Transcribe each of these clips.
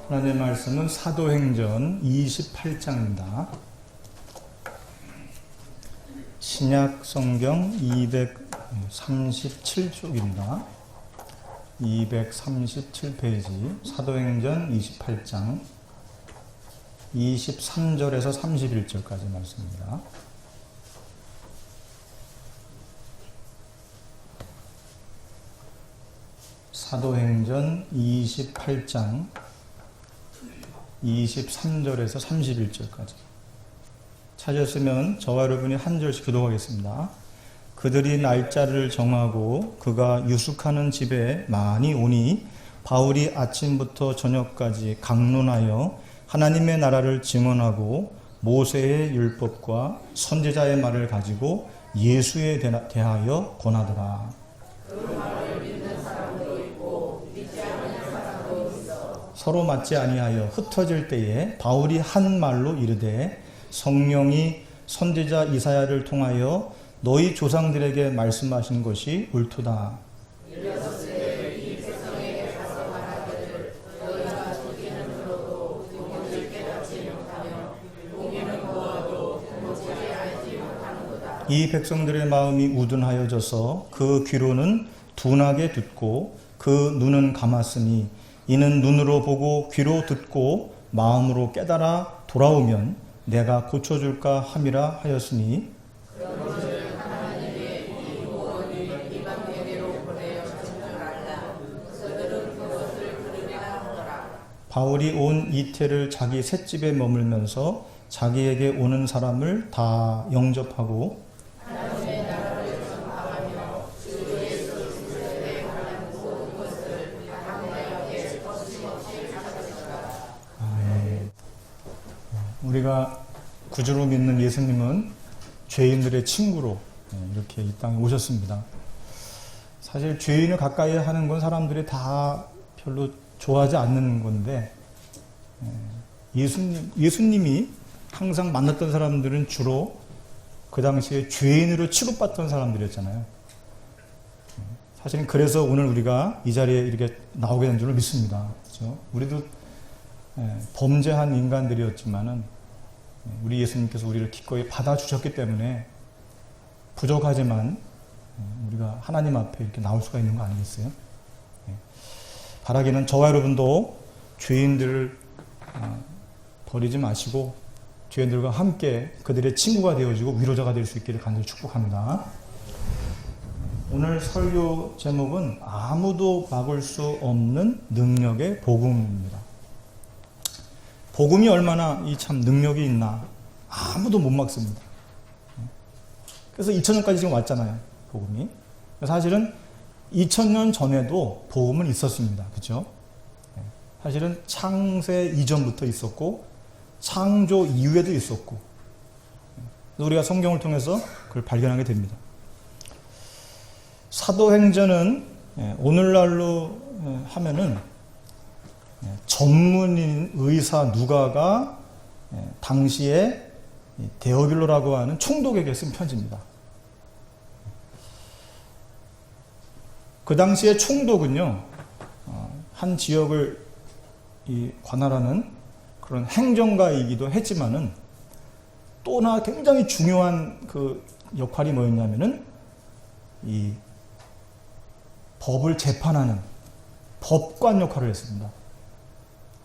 하나님의 말씀은 사도행전 28장입니다. 신약 성경 237쪽입니다. 237페이지 사도행전 28장 23절에서 31절까지 말씀입니다. 사도행전 28장 23절에서 31절까지 찾았으면 저와 여러분이 한 절씩 교독하겠습니다. 그들이 날짜를 정하고 그가 유숙하는 집에 많이 오니 바울이 아침부터 저녁까지 강론하여 하나님의 나라를 증언하고 모세의 율법과 선지자의 말을 가지고 예수에 대하여 권하더라. 서로 맞지 아니하여 흩어질 때에 바울이 한 말로 이르되 성령이 선지자 이사야를 통하여 너희 조상들에게 말씀하신 것이 옳도다. 이 백성들의 마음이 우둔하여져서 그 귀로는 둔하게 듣고 그 눈은 감았으니 이는 눈으로 보고 귀로 듣고 마음으로 깨달아 돌아오면 내가 고쳐줄까 함이라 하였으니 바울이 온 이태를 자기 셋집에 머물면서 자기에게 오는 사람을 다 영접하고 우리가 구주로 믿는 예수님은 죄인들의 친구로 이렇게 이 땅에 오셨습니다. 사실 죄인을 가까이 하는 건 사람들이 다 별로 좋아하지 않는 건데 예수님이 항상 만났던 사람들은 주로 그 당시에 죄인으로 취급받던 사람들이었잖아요. 사실은 그래서 오늘 우리가 이 자리에 이렇게 나오게 된 줄을 믿습니다. 그렇죠? 우리도 범죄한 인간들이었지만은 우리 예수님께서 우리를 기꺼이 받아주셨기 때문에 부족하지만 우리가 하나님 앞에 이렇게 나올 수가 있는 거 아니겠어요? 바라기는 저와 여러분도 죄인들을 버리지 마시고 죄인들과 함께 그들의 친구가 되어지고 위로자가 될 수 있기를 간절히 축복합니다. 오늘 설교 제목은 아무도 막을 수 없는 능력의 복음입니다. 복음이 얼마나 이 참 능력이 있나 아무도 못 막습니다. 그래서 2000년까지 지금 왔잖아요. 복음이. 사실은 2000년 전에도 복음은 있었습니다. 그렇죠? 사실은 창세 이전부터 있었고 창조 이후에도 있었고 우리가 성경을 통해서 그걸 발견하게 됩니다. 사도행전은 오늘날로 하면은 전문인 의사 누가가 당시에 데오빌로라고 하는 총독에게 쓴 편지입니다. 그 당시에 총독은요, 한 지역을 관할하는 그런 행정가이기도 했지만은 또 하나 굉장히 중요한 그 역할이 뭐였냐면은 이 법을 재판하는 법관 역할을 했습니다.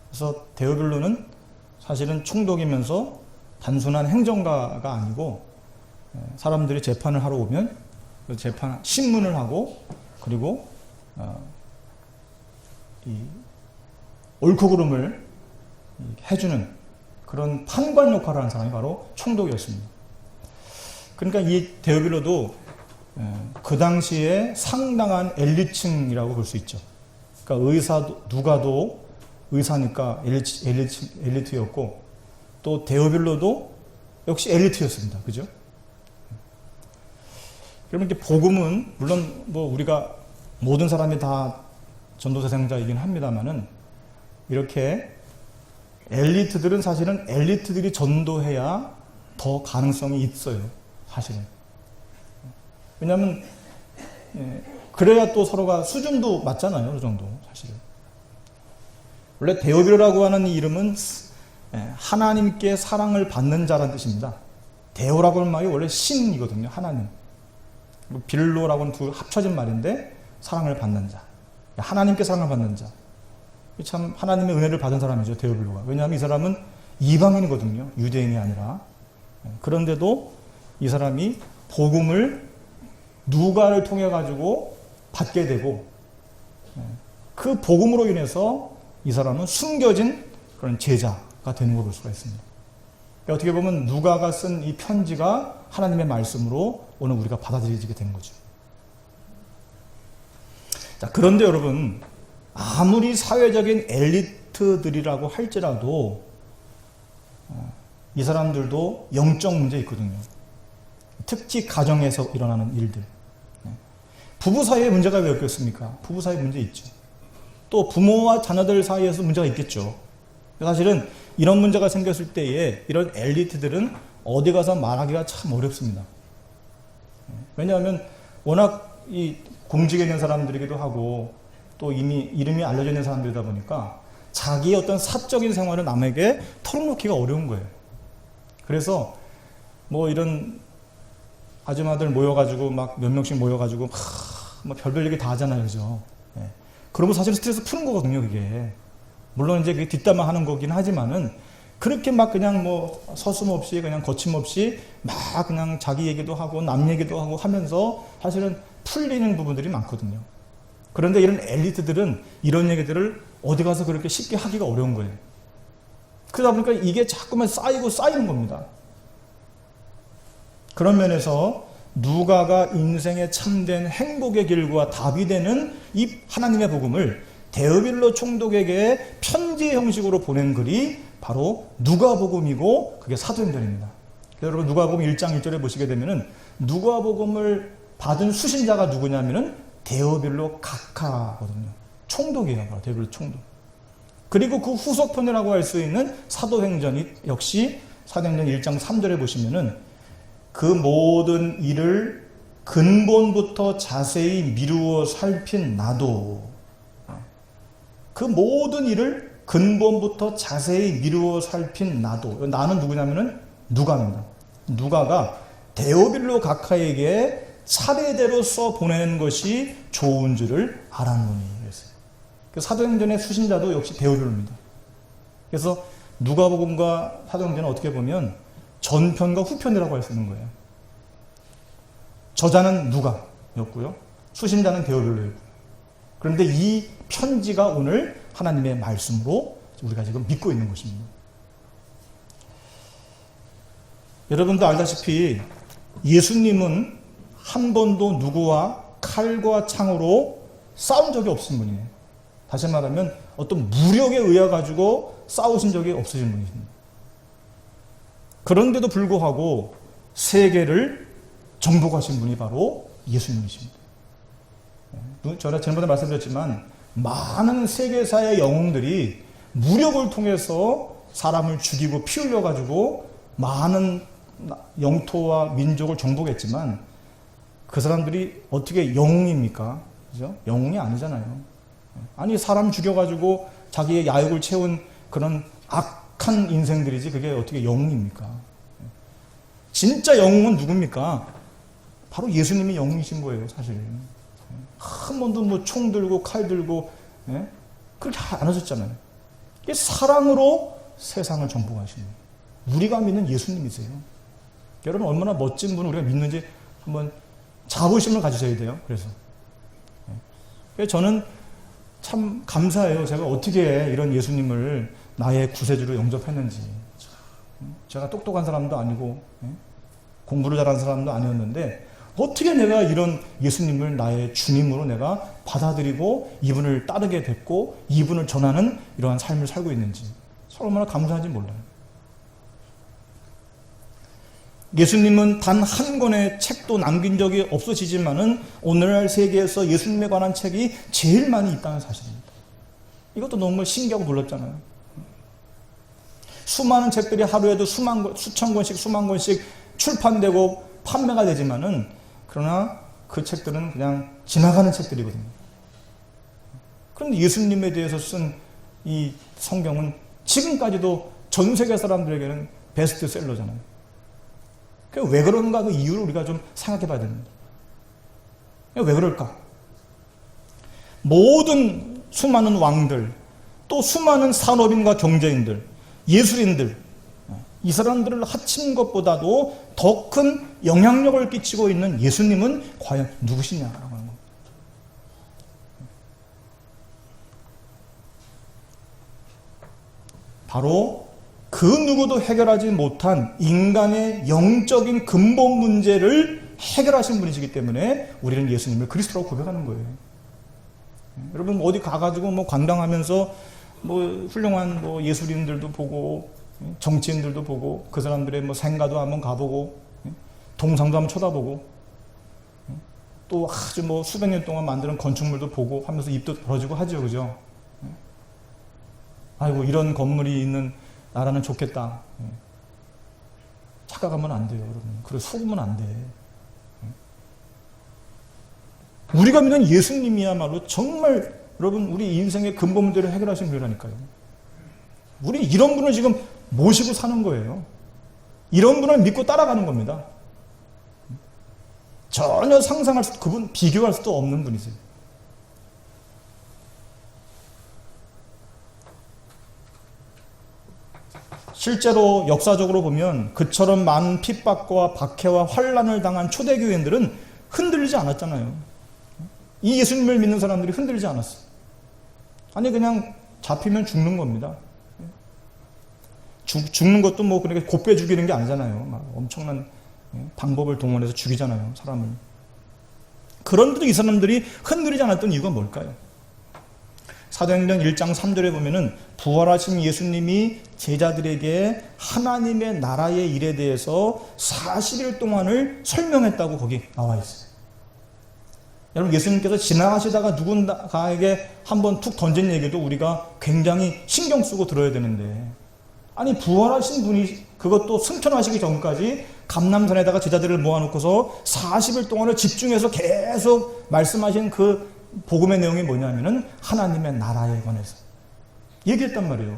그래서 데오빌로는 사실은 총독이면서 단순한 행정가가 아니고 사람들이 재판을 하러 오면 그 재판 신문을 하고 그리고 이 옳고 그름을 해주는 그런 판관 역할을 하는 사람이 바로 총독이었습니다. 그러니까 이 데오빌로도 그 당시에 상당한 엘리트층이라고 볼 수 있죠. 그러니까 누가도 의사니까 엘리트였고 또 데오빌로도 역시 엘리트였습니다. 그죠? 그러면 이렇게 복음은 물론 뭐 우리가 모든 사람이 다 전도사상자이긴 합니다만은 이렇게 엘리트들은 사실은 엘리트들이 전도해야 더 가능성이 있어요. 사실은. 왜냐하면 그래야 또 서로가 수준도 맞잖아요. 어느 정도 사실은. 원래 데오빌로라고 하는 이 이름은 하나님께 사랑을 받는 자라는 뜻입니다. 데오라고 하는 말이 원래 신이거든요. 하나님. 빌로라고는 두 합쳐진 말인데 사랑을 받는 자. 하나님께 사랑을 받는 자. 참 하나님의 은혜를 받은 사람이죠. 데오빌로가. 왜냐하면 이 사람은 이방인이거든요. 유대인이 아니라. 그런데도 이 사람이 복음을 누가를 통해 가지고 받게 되고 그 복음으로 인해서 이 사람은 숨겨진 그런 제자가 되는 걸 볼 수가 있습니다. 어떻게 보면 누가가 쓴 이 편지가 하나님의 말씀으로 오늘 우리가 받아들여지게 된 거죠. 자, 그런데 여러분, 아무리 사회적인 엘리트들이라고 할지라도 이 사람들도 영적 문제 있거든요. 특히 가정에서 일어나는 일들. 부부 사이에 문제가 왜 없겠습니까? 부부 사이에 문제 있죠. 또 부모와 자녀들 사이에서 문제가 있겠죠. 사실은 이런 문제가 생겼을 때에 이런 엘리트들은 어디 가서 말하기가 참 어렵습니다. 왜냐하면 워낙 이 공직에 있는 사람들이기도 하고 또 이미 이름이 알려져 있는 사람들이다 보니까 자기의 어떤 사적인 생활을 남에게 털어놓기가 어려운 거예요. 그래서 뭐 이런 아줌마들 모여가지고 막 몇 명씩 모여가지고 뭐 별별 얘기 다 하잖아요, 그죠? 그러면 사실 스트레스 푸는 거거든요, 그게. 물론 이제 그게 뒷담화 하는 거긴 하지만은 그렇게 막 그냥 뭐 서슴없이 그냥 거침없이 막 그냥 자기 얘기도 하고 남 얘기도 하고 하면서 사실은 풀리는 부분들이 많거든요. 그런데 이런 엘리트들은 이런 얘기들을 어디 가서 그렇게 쉽게 하기가 어려운 거예요. 그러다 보니까 이게 자꾸만 쌓이고 쌓이는 겁니다. 그런 면에서 누가가 인생의 참된 행복의 길과 답이 되는 이 하나님의 복음을 데오빌로 총독에게 편지 형식으로 보낸 글이 바로 누가복음이고 그게 사도행전입니다. 여러분 누가복음 1장 1절에 보시게 되면은 누가복음을 받은 수신자가 누구냐면은 데오빌로 각하거든요. 총독이에요. 바로 데오빌로 총독. 그리고 그 후속편이라고 할 수 있는 사도행전이 역시 사도행전 1장 3절에 보시면은 그 모든 일을 근본부터 자세히 미루어 살핀 나도 그 모든 일을 근본부터 자세히 미루어 살핀 나도 나는 누구냐면은 누가입니다. 누가가 데오빌로 각하에게 차례대로 써 보내는 것이 좋은 줄을 알았노니 그랬어요. 그 사도행전의 수신자도 역시 데오빌로입니다. 그래서 누가복음과 사도행전은 어떻게 보면 전편과 후편이라고 할 수 있는 거예요. 저자는 누가였고요. 수신자는 데오빌로였고요. 그런데 이 편지가 오늘 하나님의 말씀으로 우리가 지금 믿고 있는 것입니다. 여러분도 알다시피 예수님은 한 번도 누구와 칼과 창으로 싸운 적이 없으신 분이에요. 다시 말하면 어떤 무력에 의해 가지고 싸우신 적이 없으신 분이십니다. 그런데도 불구하고 세계를 정복하신 분이 바로 예수님이십니다. 제가 전번에 말씀드렸지만 많은 세계사의 영웅들이 무력을 통해서 사람을 죽이고 피 흘려가지고 많은 영토와 민족을 정복했지만 그 사람들이 어떻게 영웅입니까? 그죠? 영웅이 아니잖아요. 아니 사람 죽여가지고 자기의 야욕을 채운 그런 악한 인생들이지 그게 어떻게 영웅입니까? 진짜 영웅은 누굽니까? 바로 예수님이 영웅이신 거예요, 사실. 한 번도 뭐 총 들고 칼 들고 그렇게 안 하셨잖아요. 이게 사랑으로 세상을 정복하시는 우리가 믿는 예수님이세요. 여러분 얼마나 멋진 분을 우리가 믿는지 한번 자부심을 가지셔야 돼요. 그래서 저는 참 감사해요. 제가 어떻게 이런 예수님을 나의 구세주로 영접했는지. 제가 똑똑한 사람도 아니고 공부를 잘하는 사람도 아니었는데 어떻게 내가 이런 예수님을 나의 주님으로 내가 받아들이고 이분을 따르게 됐고 이분을 전하는 이러한 삶을 살고 있는지 얼마나 감사한지 몰라요. 예수님은 단 한 권의 책도 남긴 적이 없으시지만은 오늘날 세계에서 예수님에 관한 책이 제일 많이 있다는 사실입니다. 이것도 너무 신기하고 놀랍잖아요. 수많은 책들이 하루에도 수천 권씩 수만 권씩 출판되고 판매가 되지만은 그러나 그 책들은 그냥 지나가는 책들이거든요. 그런데 예수님에 대해서 쓴 이 성경은 지금까지도 전 세계 사람들에게는 베스트셀러잖아요. 왜 그런가 그 이유를 우리가 좀 생각해 봐야 됩니다. 왜 그럴까? 모든 수많은 왕들, 또 수많은 산업인과 경제인들, 예술인들, 이 사람들을 합친 것보다도 더 큰 영향력을 끼치고 있는 예수님은 과연 누구시냐라고 하는 겁니다. 바로 그 누구도 해결하지 못한 인간의 영적인 근본 문제를 해결하신 분이시기 때문에 우리는 예수님을 그리스도라고 고백하는 거예요. 여러분 어디 가가지고 뭐 관광하면서 뭐 훌륭한 뭐 예술인들도 보고 정치인들도 보고 그 사람들의 뭐 생가도 한번 가보고 동상도 한번 쳐다보고 또 아주 뭐 수백 년 동안 만드는 건축물도 보고 하면서 입도 벌어지고 하죠, 그죠? 아이고 이런 건물이 있는 나라는 좋겠다. 착각하면 안 돼요, 여러분. 그래 속으면 안 돼. 우리가 믿는 예수님이야말로 정말 여러분 우리 인생의 근본 문제를 해결하신 분이라니까요. 우리 이런 분을 지금 모시고 사는 거예요. 이런 분을 믿고 따라가는 겁니다. 전혀 상상할 수, 그분 비교할 수도 없는 분이세요. 실제로 역사적으로 보면 그처럼 많은 핍박과 박해와 환난을 당한 초대교인들은 흔들리지 않았잖아요. 이 예수님을 믿는 사람들이 흔들리지 않았어요. 아니 그냥 잡히면 죽는 겁니다. 죽는 것도 뭐 그렇게 곱게 죽이는 게 아니잖아요. 막 엄청난 방법을 동원해서 죽이잖아요, 사람을. 그런데도 이 사람들이 흔들리지 않았던 이유가 뭘까요? 사도행전 1장 3절에 보면은 부활하신 예수님이 제자들에게 하나님의 나라의 일에 대해서 40일 동안을 설명했다고 거기 나와 있어요. 여러분 예수님께서 지나가시다가 누군가에게 한번 툭 던진 얘기도 우리가 굉장히 신경 쓰고 들어야 되는데, 아니 부활하신 분이 그것도 승천하시기 전까지 감람산에다가 제자들을 모아놓고서 40일 동안을 집중해서 계속 말씀하신 그 복음의 내용이 뭐냐면은 하나님의 나라에 관해서 얘기했단 말이에요.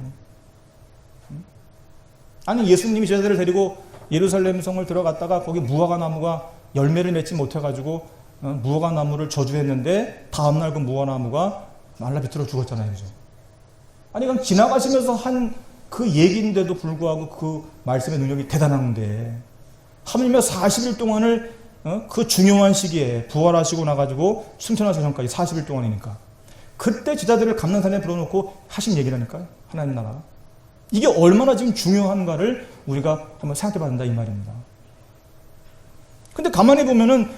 아니 예수님이 제자들을 데리고 예루살렘 성을 들어갔다가 거기 무화과 나무가 열매를 맺지 못해가지고 무화과 나무를 저주했는데 다음날 그 무화과 나무가 말라 비틀어 죽었잖아요, 그죠? 아니 그럼 지나가시면서 한 그 얘기인데도 불구하고 그 말씀의 능력이 대단한데 하물며 40일 동안을 그 중요한 시기에 부활하시고 나가지고 승천하시기 전까지 40일 동안이니까 그때 제자들을 감람산에 불러놓고 하신 얘기라니까요. 하나님 나라. 이게 얼마나 지금 중요한가를 우리가 한번 생각해 봐야 된다 이 말입니다. 근데 가만히 보면은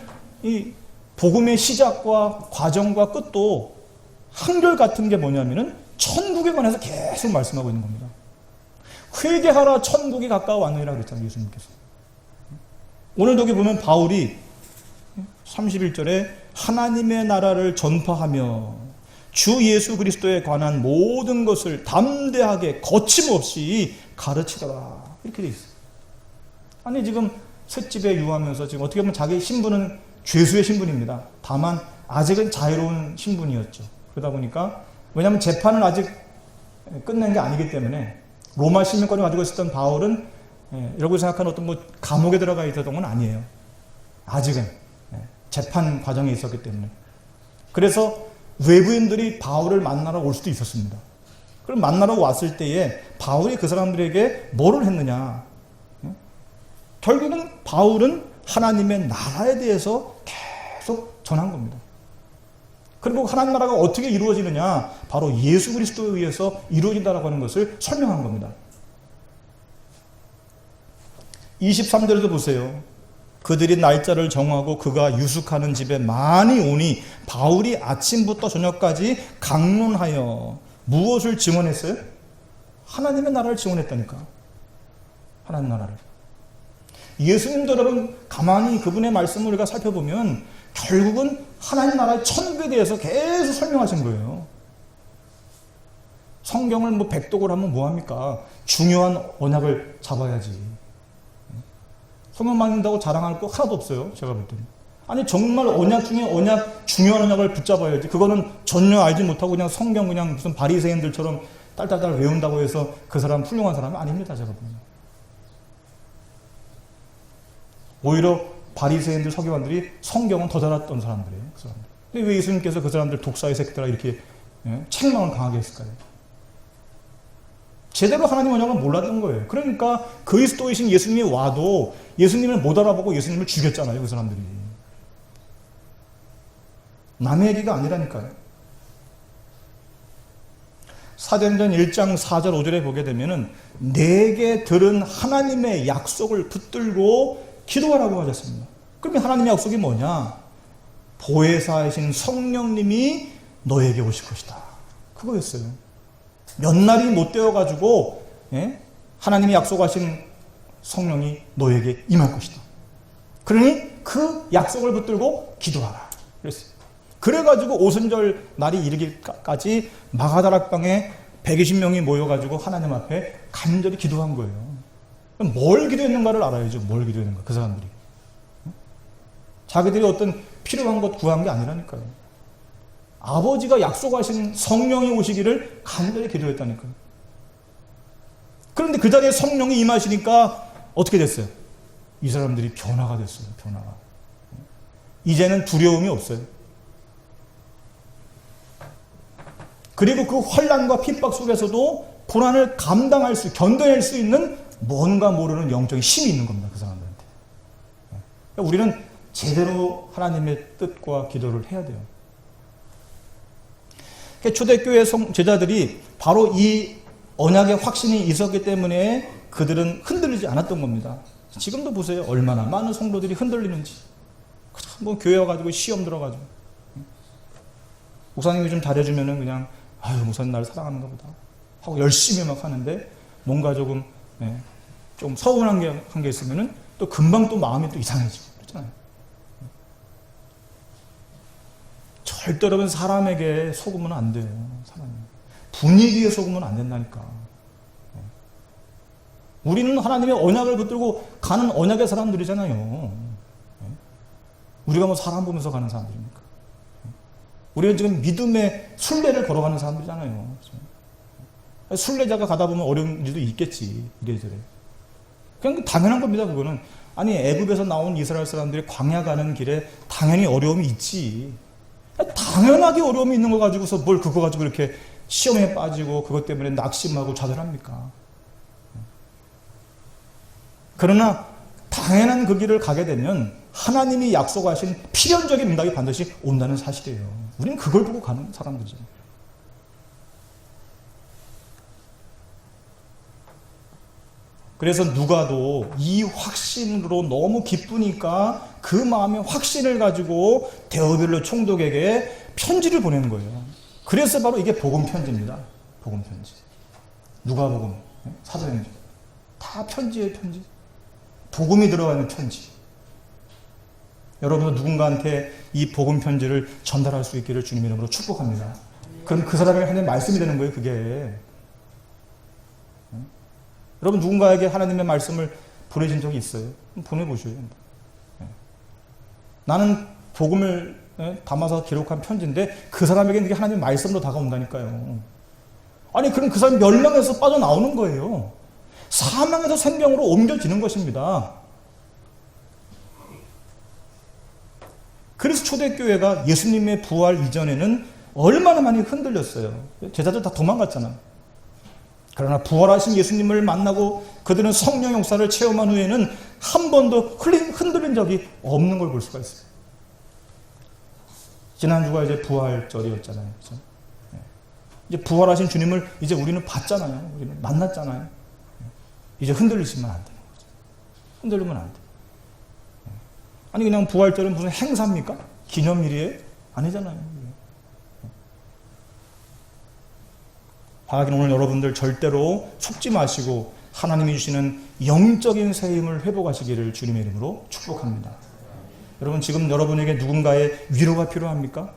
이 복음의 시작과 과정과 끝도 한결같은 게 뭐냐면은 천국에 관해서 계속 말씀하고 있는 겁니다. 회개하라 천국이 가까워 왔느니라 그랬잖아요, 예수님께서. 오늘 여기 보면 바울이 31절에 하나님의 나라를 전파하며 주 예수 그리스도에 관한 모든 것을 담대하게 거침없이 가르치더라 이렇게 돼 있어요. 아니 지금 셋집에 유하면서 지금 어떻게 보면 자기 신분은 죄수의 신분입니다. 다만 아직은 자유로운 신분이었죠. 그러다 보니까 왜냐하면 재판을 아직 끝낸 게 아니기 때문에 로마 시민권을 가지고 있었던 바울은 이라고 생각하는 어떤 뭐 감옥에 들어가 있었던 건 아니에요. 아직은 재판 과정에 있었기 때문에. 그래서 외부인들이 바울을 만나러 올 수도 있었습니다. 그럼 만나러 왔을 때에 바울이 그 사람들에게 뭐를 했느냐? 결국은 바울은 하나님의 나라에 대해서 계속 전한 겁니다. 그리고 하나님 나라가 어떻게 이루어지느냐? 바로 예수 그리스도에 의해서 이루어진다라고 하는 것을 설명한 겁니다. 23절에도 보세요. 그들이 날짜를 정하고 그가 유숙하는 집에 많이 오니 바울이 아침부터 저녁까지 강론하여 무엇을 증언했어요? 하나님의 나라를 증언했다니까. 하나님 나라를. 예수님도 여러분 가만히 그분의 말씀을 우리가 살펴보면 결국은 하나님 나라의 천국에 대해서 계속 설명하신 거예요. 성경을 뭐 백독을 하면 뭐합니까? 중요한 언약을 잡아야지. 성경만 읽는다고 자랑할 거 하나도 없어요. 제가 볼 때는. 아니 정말 언약 중에 언약, 중요한 언약을 붙잡아야지. 그거는 전혀 알지 못하고 그냥 성경 그냥 무슨 바리새인들처럼 딸딸딸 외운다고 해서 그 사람 훌륭한 사람은 아닙니다. 제가 보면. 오히려 바리새인들, 서기관들이 성경은 더 잘했던 사람들이에요. 그 사람들. 근데 왜 예수님께서 그 사람들 독사의 새끼들아 이렇게 책망을 강하게 했을까요? 제대로 하나님 언약을 몰랐던 거예요. 그러니까 그리스도이신 예수님이 와도 예수님을 못 알아보고 예수님을 죽였잖아요. 그 사람들이. 남의 얘기가 아니라니까요. 사도행전 1장 4절 5절에 보게 되면은 내게 들은 하나님의 약속을 붙들고 기도하라고 하셨습니다. 그러면 하나님의 약속이 뭐냐? 보혜사이신 성령님이 너에게 오실 것이다. 그거였어요. 몇 날이 못 되어가지고 하나님이 약속하신 성령이 너에게 임할 것이다. 그러니 그 약속을 붙들고 기도하라. 그랬어요. 그래가지고 오순절 날이 이르기까지 마가다락방에 120명이 모여가지고 하나님 앞에 간절히 기도한 거예요. 뭘 기도했는가를 알아야죠. 뭘 기도했는가 그 사람들이. 자기들이 어떤 필요한 것 구한 게 아니라니까요. 아버지가 약속하신 성령이 오시기를 간절히 기도했다니까요. 그런데 그 자리에 성령이 임하시니까 어떻게 됐어요? 이 사람들이 변화가 됐어요. 변화가. 이제는 두려움이 없어요. 그리고 그 환난과 핍박 속에서도 고난을 견뎌낼 수 있는 뭔가 모르는 영적인 힘이 있는 겁니다. 그 사람들한테. 우리는 제대로 하나님의 뜻과 기도를 해야 돼요. 초대교회 제자들이 바로 이 언약의 확신이 있었기 때문에 그들은 흔들리지 않았던 겁니다. 지금도 보세요. 얼마나 많은 성도들이 흔들리는지. 뭐 교회 와가지고 시험 들어가지고. 목사님이 좀 잘해주면은 그냥 아유 목사님 나를 사랑하는가 보다 하고 열심히 막 하는데 뭔가 조금 좀 서운한 게 있으면은 또 금방 또 마음이 또 이상해지고 그렇잖아요. 절대 여러분 사람에게 속으면 안 돼요. 사람 분위기에 속으면 안 된다니까. 우리는 하나님의 언약을 붙들고 가는 언약의 사람들이잖아요. 우리가 뭐 사람 보면서 가는 사람들입니까? 우리는 지금 믿음의 순례를 걸어가는 사람들이잖아요. 순례자가 가다 보면 어려운 일도 있겠지. 이래저래. 그냥 당연한 겁니다. 그거는. 아니 애굽에서 나온 이스라엘 사람들이 광야 가는 길에 당연히 어려움이 있지. 당연하게 어려움이 있는 거 가지고서 뭘 그거 가지고 이렇게 시험에 빠지고 그것 때문에 낙심하고 좌절합니까? 그러나 당연한 그 길을 가게 되면 하나님이 약속하신 필연적인 응답이 반드시 온다는 사실이에요. 우리는 그걸 보고 가는 사람들이죠. 그래서 누가도 이 확신으로 너무 기쁘니까 그 마음의 확신을 가지고 데오빌로 총독에게 편지를 보내는 거예요. 그래서 바로 이게 복음 편지입니다. 복음 편지. 누가복음, 사도행전. 다 편지예요, 편지. 복음이 들어가 있는 편지. 여러분도 누군가한테 이 복음 편지를 전달할 수 있기를 주님 이름으로 축복합니다. 그럼 그 사람에게 하나님의 말씀이 되는 거예요, 그게. 여러분 누군가에게 하나님의 말씀을 보내신 적이 있어요? 보내보셔요. 나는 복음을 담아서 기록한 편지인데 그 사람에게 이게 하나님의 말씀으로 다가온다니까요. 아니 그럼 그 사람이 멸망에서 빠져나오는 거예요. 사망에서 생명으로 옮겨지는 것입니다. 그래서 초대교회가 예수님의 부활 이전에는 얼마나 많이 흔들렸어요. 제자들 다 도망갔잖아요. 그러나 부활하신 예수님을 만나고 그들은 성령 역사를 체험한 후에는 한 번도 흔들린 적이 없는 걸 볼 수가 있어요. 지난주가 이제 부활절이었잖아요. 그렇죠? 이제 부활하신 주님을 이제 우리는 봤잖아요. 우리는 만났잖아요. 이제 흔들리시면 안 되는 거죠. 흔들리면 안 돼요. 아니 그냥 부활절은 무슨 행사입니까? 기념일이에요? 아니잖아요. 하긴 오늘 여러분들 절대로 속지 마시고 하나님이 주시는 영적인 새 힘을 회복하시기를 주님의 이름으로 축복합니다. 여러분 지금 여러분에게 누군가의 위로가 필요합니까?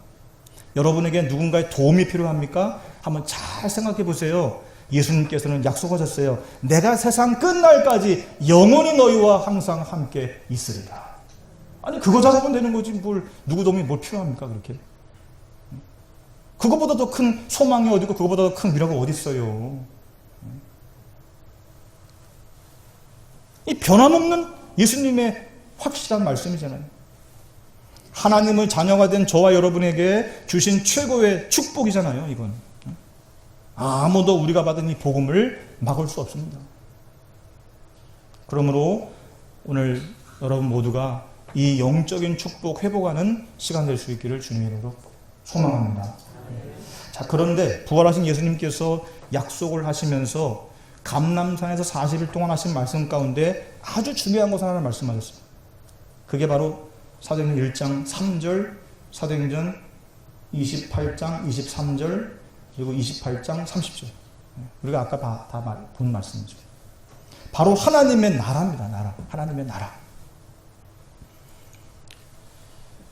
여러분에게 누군가의 도움이 필요합니까? 한번 잘 생각해 보세요. 예수님께서는 약속하셨어요. 내가 세상 끝날까지 영원히 너희와 항상 함께 있으리라. 아니 그거 잡으면 되는 거지 뭘 누구 도움이 뭘 필요합니까 그렇게? 그거보다 더 큰 소망이 어디 있고 그거보다 더 큰 미래가 어디 있어요. 이 변함없는 예수님의 확실한 말씀이잖아요. 하나님의 자녀가 된 저와 여러분에게 주신 최고의 축복이잖아요. 이건 아무도 우리가 받은 이 복음을 막을 수 없습니다. 그러므로 오늘 여러분 모두가 이 영적인 축복 회복하는 시간 될 수 있기를 주님의 이름으로 소망합니다. 자, 그런데 부활하신 예수님께서 약속을 하시면서 감람산에서 40일 동안 하신 말씀 가운데 아주 중요한 것을 하나 말씀하셨습니다. 그게 바로 사도행전 1장 3절, 사도행전 28장 23절, 그리고 28장 30절. 우리가 아까 다 본 말씀이죠. 바로 하나님의 나라입니다. 나라. 하나님의 나라.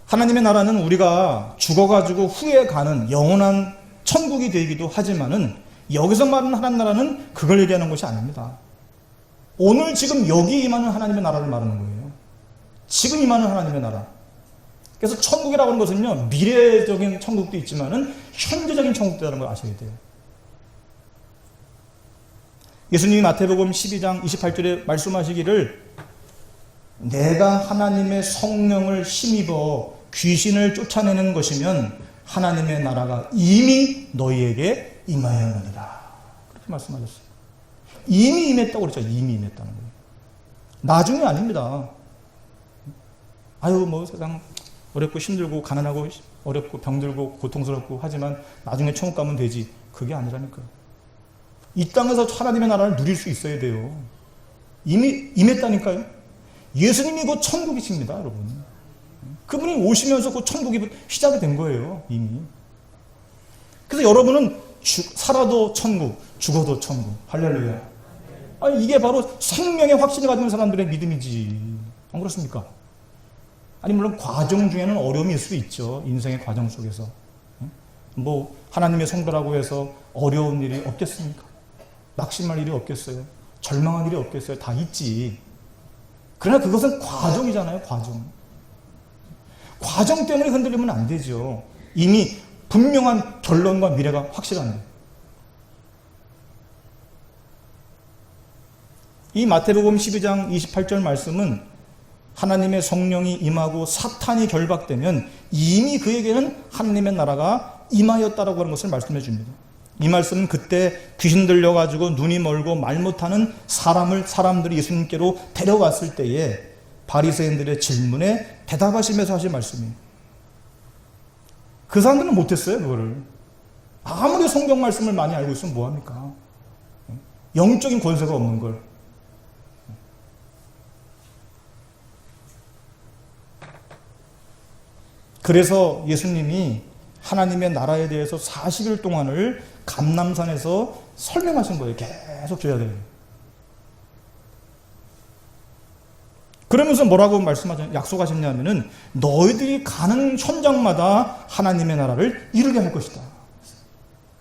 하나님의 나라는 우리가 죽어가지고 후에 가는 영원한 천국이 되기도 하지만은 여기서 말하는 하나님 나라는 그걸 얘기하는 것이 아닙니다. 오늘 지금 여기 임하는 하나님의 나라를 말하는 거예요. 지금 임하는 하나님의 나라. 그래서 천국이라고 하는 것은요, 미래적인 천국도 있지만은 현재적인 천국이라는 걸 아셔야 돼요. 예수님이 마태복음 12장 28절에 말씀하시기를 내가 하나님의 성령을 힘입어 귀신을 쫓아내는 것이면 하나님의 나라가 이미 너희에게 임하였느니라. 그렇게 말씀하셨어요. 이미 임했다고 그랬죠. 이미 임했다는 거예요. 나중에 아닙니다. 아유, 뭐 세상 어렵고 힘들고 가난하고 어렵고 병들고 고통스럽고 하지만 나중에 천국 가면 되지. 그게 아니라니까요. 이 땅에서 하나님의 나라를 누릴 수 있어야 돼요. 이미 임했다니까요. 예수님이 곧 천국이십니다, 여러분. 그분이 오시면서 곧 천국이 시작이 된 거예요, 이미. 그래서 여러분은 살아도 천국, 죽어도 천국. 할렐루야. 아니, 이게 바로 생명의 확신을 가진 사람들의 믿음이지. 안 그렇습니까? 아니, 물론 과정 중에는 어려움이 있을 수 있죠. 인생의 과정 속에서. 뭐 하나님의 성도라고 해서 어려운 일이 없겠습니까? 낙심할 일이 없겠어요? 절망한 일이 없겠어요? 다 있지. 그러나 그것은 과정이잖아요. 과정 때문에 흔들리면 안 되죠. 이미 분명한 결론과 미래가 확실한데. 이 마태복음 12장 28절 말씀은 하나님의 성령이 임하고 사탄이 결박되면 이미 그에게는 하나님의 나라가 임하였다라고 하는 것을 말씀해 줍니다. 이 말씀은 그때 귀신 들려가지고 눈이 멀고 말 못하는 사람들이 예수님께로 데려갔을 때에 바리새인들의 질문에 대답하시면서 하신 말씀이에요. 그 사람들은 못했어요, 그거를. 아무리 성경 말씀을 많이 알고 있으면 뭐합니까? 영적인 권세가 없는 걸. 그래서 예수님이 하나님의 나라에 대해서 40일 동안을 감람산에서 설명하신 거예요. 계속 줘야 돼요. 그러면서 뭐라고 약속하셨냐면은 너희들이 가는 현장마다 하나님의 나라를 이루게 할 것이다.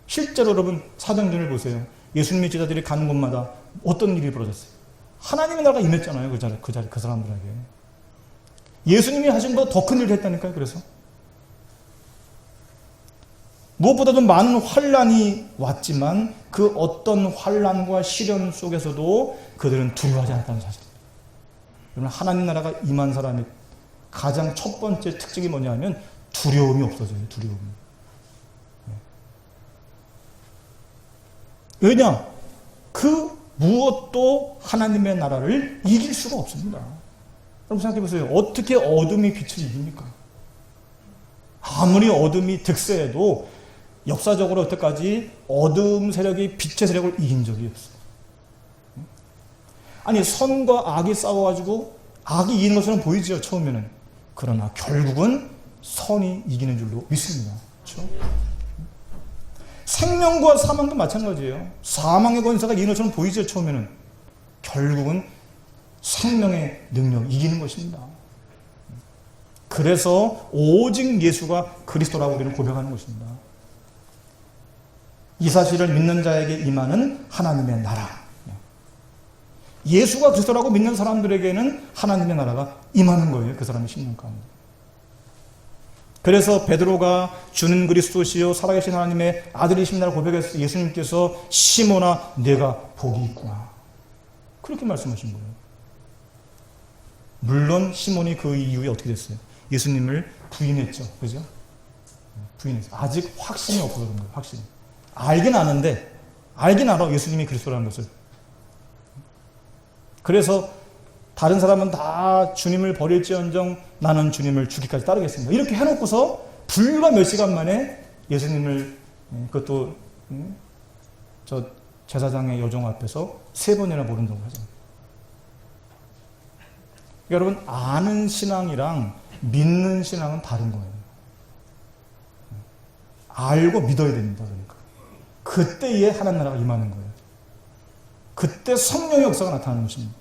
실제로 여러분 사도행전을 보세요. 예수님의 제자들이 가는 곳마다 어떤 일이 벌어졌어요? 하나님의 나라가 임했잖아요. 그 사람들에게. 예수님이 하신 것보다 더 큰 일을 했다니까요. 그래서 무엇보다도 많은 환난이 왔지만 그 어떤 환난과 시련 속에서도 그들은 두려워하지 않았다는 사실입니다. 여러분, 하나님 나라가 임한 사람의 가장 첫 번째 특징이 뭐냐면 두려움이 없어져요. 두려움이. 왜냐? 그 무엇도 하나님의 나라를 이길 수가 없습니다. 여러분 생각해 보세요. 어떻게 어둠이 빛을 이깁니까? 아무리 어둠이 득세해도 역사적으로 여태까지 어둠 세력이 빛의 세력을 이긴 적이 없어요. 아니, 선과 악이 싸워가지고 악이 이기는 것처럼 보이죠, 처음에는. 그러나 결국은 선이 이기는 줄로 믿습니다. 그렇죠? 생명과 사망도 마찬가지예요. 사망의 권세가 이기는 것처럼 보이죠, 처음에는. 결국은 생명의 능력이 이기는 것입니다. 그래서 오직 예수가 그리스도라고 우리는 고백하는 것입니다. 이 사실을 믿는 자에게 임하는 하나님의 나라. 예수가 그리스도라고 믿는 사람들에게는 하나님의 나라가 임하는 거예요. 그 사람의 심령 가운데. 그래서 베드로가 주는 그리스도시요 살아계신 하나님의 아들이심이라고 고백했을 때 예수님께서 시몬아 내가 복이 있구나 그렇게 말씀하신 거예요. 물론 시몬이 그 이후에 어떻게 됐어요? 예수님을 부인했죠. 그죠? 부인했어요. 아직 확신이 없어서 그런 거예요. 확신이. 알긴 아는데 알긴 알아 예수님이 그리스도라는 것을. 그래서 다른 사람은 다 주님을 버릴지언정 나는 주님을 죽기까지 따르겠습니다. 이렇게 해놓고서 불과 몇 시간 만에 예수님을 그것도 저 제사장의 여종 앞에서 3번이나 모른다고 하잖아요. 여러분 아는 신앙이랑 믿는 신앙은 다른 거예요. 알고 믿어야 됩니다. 그러니까 그때에 하나님 나라가 임하는 거예요. 그때 성령의 역사가 나타나는 것입니다.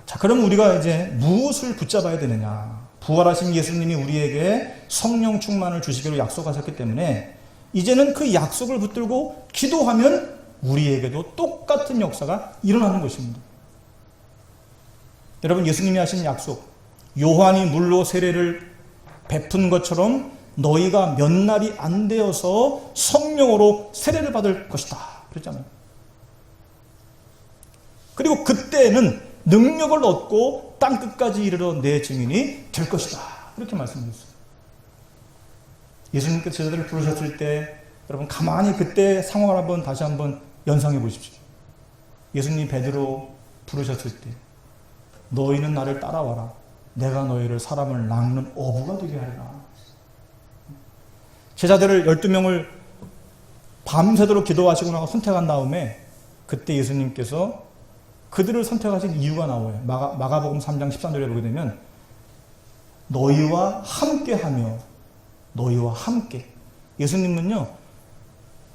자, 그럼 우리가 이제 무엇을 붙잡아야 되느냐? 부활하신 예수님이 우리에게 성령 충만을 주시기로 약속하셨기 때문에 이제는 그 약속을 붙들고 기도하면 우리에게도 똑같은 역사가 일어나는 것입니다. 여러분 예수님이 하신 약속, 요한이 물로 세례를 베푼 것처럼 너희가 몇 날이 안 되어서 성령으로 세례를 받을 것이다 그랬잖아요. 그리고 그때는 능력을 얻고 땅끝까지 이르러 내 증인이 될 것이다 이렇게 말씀드렸어요. 예수님께서 제자들을 부르셨을 때 여러분 가만히 그때 상황을 다시 한번 연상해 보십시오. 예수님이 베드로 부르셨을 때 너희는 나를 따라와라. 내가 너희를 사람을 낚는 어부가 되게 하리라. 제자들을 12명을 밤새도록 기도하시고 나서 선택한 다음에 그때 예수님께서 그들을 선택하신 이유가 나와요. 마가복음 3장 13절에 보게 되면 너희와 함께하며 너희와 함께 예수님은요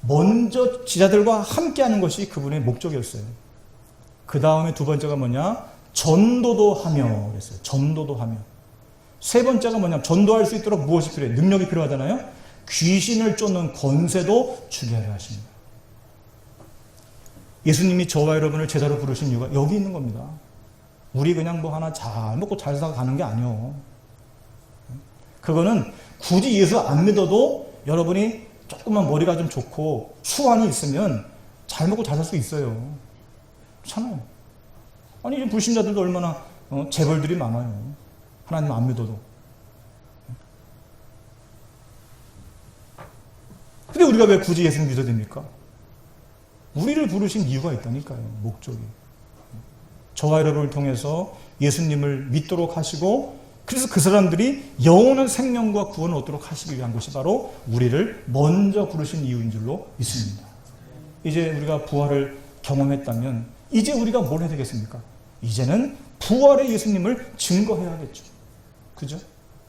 먼저 제자들과 함께하는 것이 그분의 목적이었어요. 그 다음에 두 번째가 뭐냐? 전도도 하며 그랬어요. 전도도 하며. 세 번째가 뭐냐? 전도할 수 있도록 무엇이 필요해요? 능력이 필요하잖아요. 귀신을 쫓는 권세도 주게 하려 하십니다. 예수님이 저와 여러분을 제자로 부르신 이유가 여기 있는 겁니다. 우리 그냥 뭐 하나 잘 먹고 잘 살아 가는 게 아니요. 그거는 굳이 예수 안 믿어도 여러분이 조금만 머리가 좀 좋고 수완이 있으면 잘 먹고 잘 살 수 있어요. 그렇잖아요. 아니 지금 불신자들도 얼마나 재벌들이 많아요. 하나님 안 믿어도. 근데 우리가 왜 굳이 예수님 믿어야 됩니까? 우리를 부르신 이유가 있다니까요. 목적이. 저와 여러분을 통해서 예수님을 믿도록 하시고 그래서 그 사람들이 영원한 생명과 구원을 얻도록 하시기 위한 것이 바로 우리를 먼저 부르신 이유인 줄로 믿습니다. 이제 우리가 부활을 경험했다면 이제 우리가 뭘 해야 되겠습니까? 이제는 부활의 예수님을 증거해야겠죠. 그죠?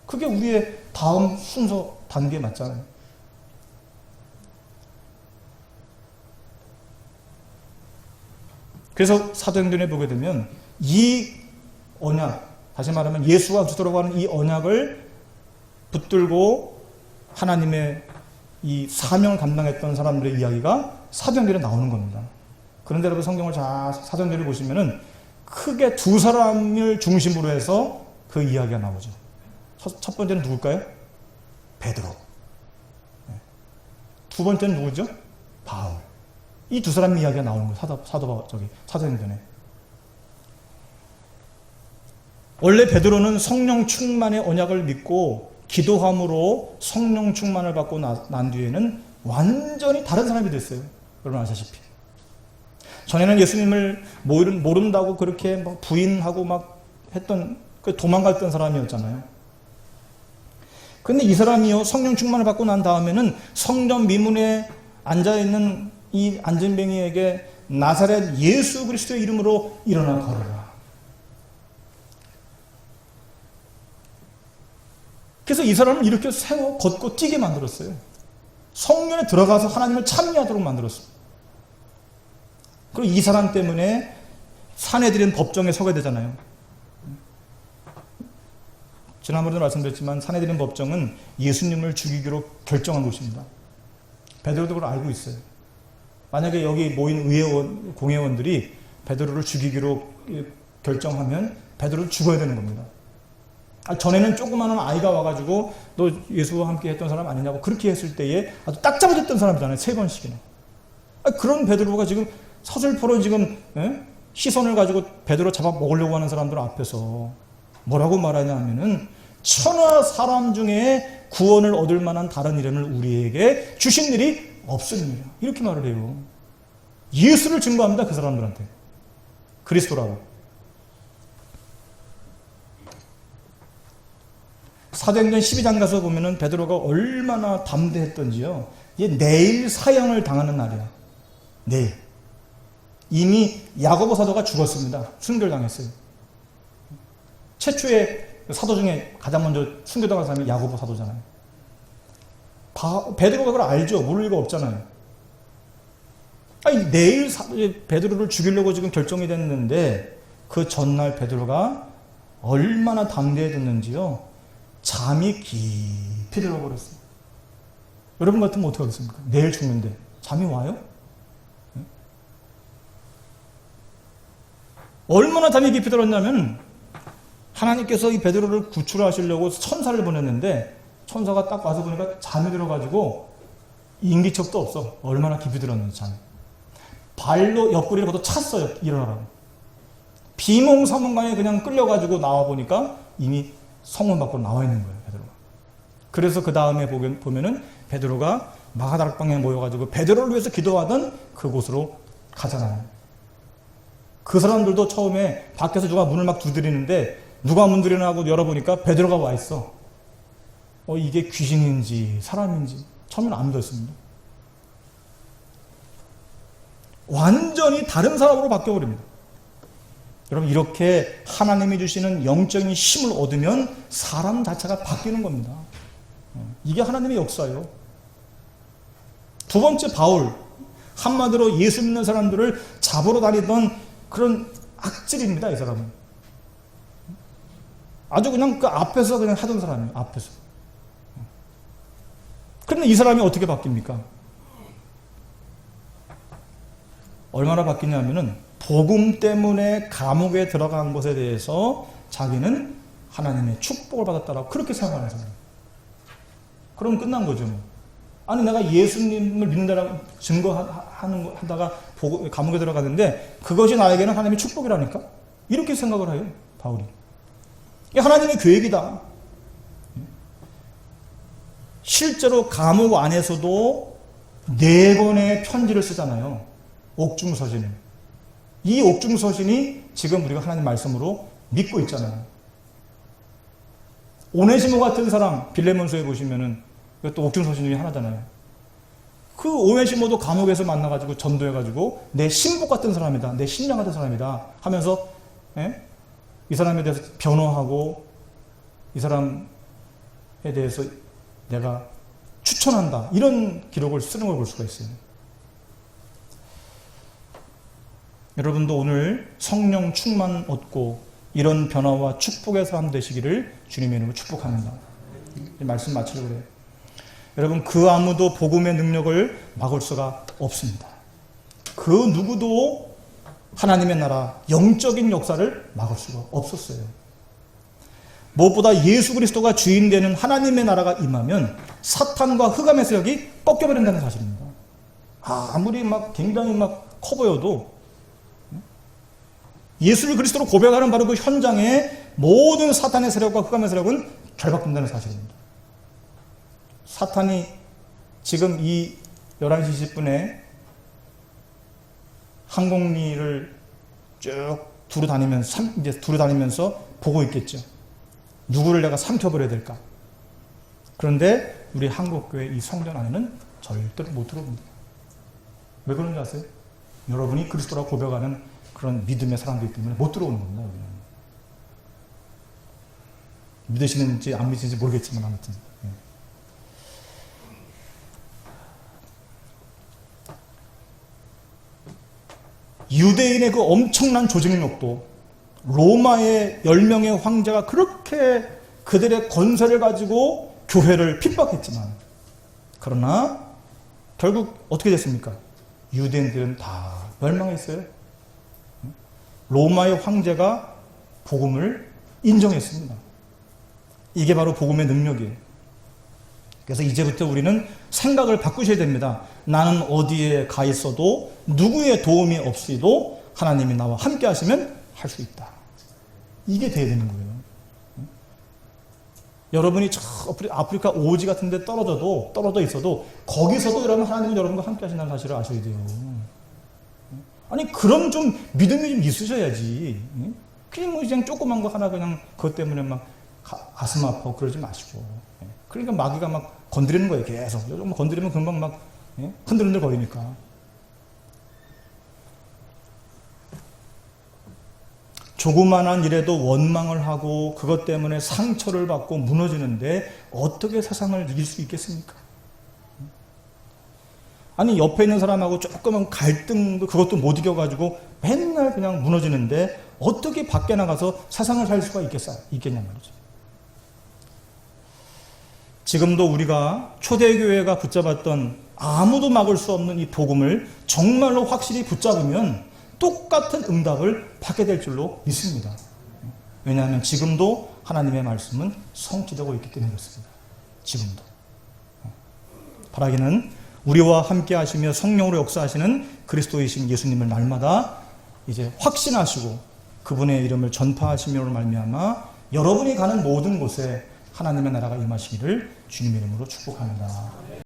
그게 우리의 다음 순서 단계에 맞잖아요. 그래서 사도행전에 보게 되면 이 언약, 다시 말하면 예수와 그리스도라고 하는 이 언약을 붙들고 하나님의 이 사명을 감당했던 사람들의 이야기가 사도행전에 나오는 겁니다. 그런데 여러분 성경을 사도행전을 보시면은 크게 두 사람을 중심으로 해서 그 이야기가 나오죠. 첫 번째는 누굴까요? 베드로. 두 번째는 누구죠? 바울. 이 두 사람 이야기가 나오는 거예요. 사도행전에. 원래 베드로는 성령 충만의 언약을 믿고 기도함으로 성령 충만을 받고 난 뒤에는 완전히 다른 사람이 됐어요. 여러분 아시다시피. 전에는 예수님을 모른다고 그렇게 막 부인하고 막 했던 도망갔던 사람이었잖아요. 근데 이 사람이요 성령 충만을 받고 난 다음에는 성전 미문에 앉아있는 이 안전뱅이에게 나사렛 예수 그리스도의 이름으로 일어나 걸어라. 그래서 이 사람을 이렇게 세워 걷고 뛰게 만들었어요. 성령에 들어가서 하나님을 찬미하도록 만들었어요. 그리고 이 사람 때문에 산헤드린 법정에 서게 되잖아요. 지난번에도 말씀드렸지만 산헤드린 법정은 예수님을 죽이기로 결정한 곳입니다. 베드로도 그걸 알고 있어요. 만약에 여기 모인 공회원들이 베드로를 죽이기로 결정하면 베드로는 죽어야 되는 겁니다. 전에는 조그마한 아이가 와가지고 너 예수와 함께 했던 사람 아니냐고 그렇게 했을 때에 아주 딱 잡아줬던 사람이잖아요. 3번씩이나. 그런 베드로가 지금 서슬퍼로 지금 시선을 가지고 베드로 잡아 먹으려고 하는 사람들 앞에서 뭐라고 말하냐 하면은 천하 사람 중에 구원을 얻을 만한 다른 이름을 우리에게 주신 일이 없습니다. 이렇게 말을 해요. 예수를 증거합니다. 그 사람들한테. 그리스도라고. 사도행전 12장 가서 보면은 베드로가 얼마나 담대했던지요. 이게 내일 사형을 당하는 날이야. 내일. 이미 야고보 사도가 죽었습니다. 순교당했어요. 최초의 사도 중에 가장 먼저 순교당한 사람이 야고보 사도잖아요. 베드로가 그걸 알죠. 모를 리가 없잖아요. 내일 베드로를 죽이려고 지금 결정이 됐는데 그 전날 베드로가 얼마나 담대해졌는지요. 잠이 깊이 들어버렸어요. 여러분 같으면 어떻게 하겠습니까? 내일 죽는데 잠이 와요? 얼마나 잠이 깊이 들었냐면 하나님께서 이 베드로를 구출하시려고 천사를 보냈는데 천사가 딱 와서 보니까 잠이 들어가지고 인기척도 없어. 얼마나 깊이 들었는지 잠이. 발로 옆구리를 걷어 찼어요. 일어나라고. 비몽사몽간에 그냥 끌려가지고 나와보니까 이미 성문 밖으로 나와 있는 거예요. 베드로가. 그래서 그 다음에 보면은 베드로가 마가다락방에 모여가지고 베드로를 위해서 기도하던 그곳으로 가잖아요. 그 사람들도 처음에 밖에서 누가 문을 막 두드리는데 누가 문 두드리나 하고 열어보니까 베드로가 와 있어. 이게 귀신인지 사람인지 처음에는 안 믿었습니다. 완전히 다른 사람으로 바뀌어버립니다. 여러분 이렇게 하나님이 주시는 영적인 힘을 얻으면 사람 자체가 바뀌는 겁니다. 이게 하나님의 역사예요. 두 번째 바울. 한마디로 예수 믿는 사람들을 잡으러 다니던 그런 악질입니다. 이 사람은. 아주 그냥 그 앞에서 그냥 하던 사람이에요. 앞에서. 그런데 이 사람이 어떻게 바뀝니까? 얼마나 바뀌냐면은 복음 때문에 감옥에 들어간 것에 대해서 자기는 하나님의 축복을 받았다라고 그렇게 생각하는 사람. 그럼 끝난 거죠. 아니 내가 예수님을 믿는다라고 증거하다가 감옥에 들어갔는데 그것이 나에게는 하나님의 축복이라니까? 이렇게 생각을 해요. 바울이. 이게 하나님의 계획이다. 실제로 감옥 안에서도 4권의 편지를 쓰잖아요. 옥중서신을. 이 옥중서신이 지금 우리가 하나님 말씀으로 믿고 있잖아요. 오네시모 같은 사람 빌레몬서에 보시면은 이것도 옥중서신 중에 하나잖아요. 그 오네시모도 감옥에서 만나가지고 전도해가지고 내 신복 같은 사람이다, 내 신랑 같은 사람이다 하면서 이 사람에 대해서 변호하고 이 사람에 대해서 내가 추천한다 이런 기록을 쓰는 걸 볼 수가 있어요. 여러분도 오늘 성령 충만 얻고 이런 변화와 축복의 삶 되시기를 주님의 이름으로 축복합니다. 말씀 마치려고 그래요. 여러분 그 아무도 복음의 능력을 막을 수가 없습니다. 그 누구도 하나님의 나라 영적인 역사를 막을 수가 없었어요. 무엇보다 예수 그리스도가 주인 되는 하나님의 나라가 임하면 사탄과 흑암의 세력이 꺾여버린다는 사실입니다. 아무리 굉장히 커 보여도 예수를 그리스도로 고백하는 바로 그 현장에 모든 사탄의 세력과 흑암의 세력은 결박된다는 사실입니다. 사탄이 지금 이 11시 20분에 항공리를 쭉 두루다니면서 보고 있겠죠. 누구를 내가 삼켜버려야 될까? 그런데 우리 한국교회 이 성전 안에는 절대로 못 들어옵니다. 왜 그런지 아세요? 여러분이 그리스도라고 고백하는 그런 믿음의 사람들이기 때문에 못 들어오는 겁니다. 여기는. 믿으시는지 안 믿으시는지 모르겠지만 아무튼. 유대인의 그 엄청난 조직력도 로마의 10명의 황제가 그렇게 그들의 권세를 가지고 교회를 핍박했지만 그러나 결국 어떻게 됐습니까? 유대인들은 다 멸망했어요. 로마의 황제가 복음을 인정했습니다. 이게 바로 복음의 능력이에요. 그래서 이제부터 우리는 생각을 바꾸셔야 됩니다. 나는 어디에 가 있어도 누구의 도움이 없이도 하나님이 나와 함께 하시면 할 수 있다. 이게 돼야 되는 거예요. 여러분이 저 아프리카 오지 같은 데 떨어져 있어도 거기서도 여러분 하나님은 여러분과 함께 하신다는 사실을 아셔야 돼요. 아니 그럼 좀 믿음이 좀 있으셔야지. 그냥 조그만 거 하나 그냥 그것 때문에 막 가슴 아파하고 그러지 마시고. 그러니까 마귀가 막 건드리는 거예요. 계속. 조금 건드리면 금방 막 흔들흔들 거리니까. 조그만한 일에도 원망을 하고 그것 때문에 상처를 받고 무너지는데 어떻게 세상을 이길 수 있겠습니까? 아니 옆에 있는 사람하고 조그만 갈등도 그것도 못 이겨가지고 맨날 그냥 무너지는데 어떻게 밖에 나가서 세상을 살 수가 있겠냐 말이죠. 지금도 우리가 초대교회가 붙잡았던 아무도 막을 수 없는 이 복음을 정말로 확실히 붙잡으면 똑같은 응답을 받게 될 줄로 믿습니다. 왜냐하면 지금도 하나님의 말씀은 성취되고 있기 때문에 그렇습니다. 지금도. 바라기는 우리와 함께 하시며 성령으로 역사하시는 그리스도이신 예수님을 날마다 이제 확신하시고 그분의 이름을 전파하시며로 말미암아 여러분이 가는 모든 곳에 하나님의 나라가 임하시기를 주님의 이름으로 축복합니다.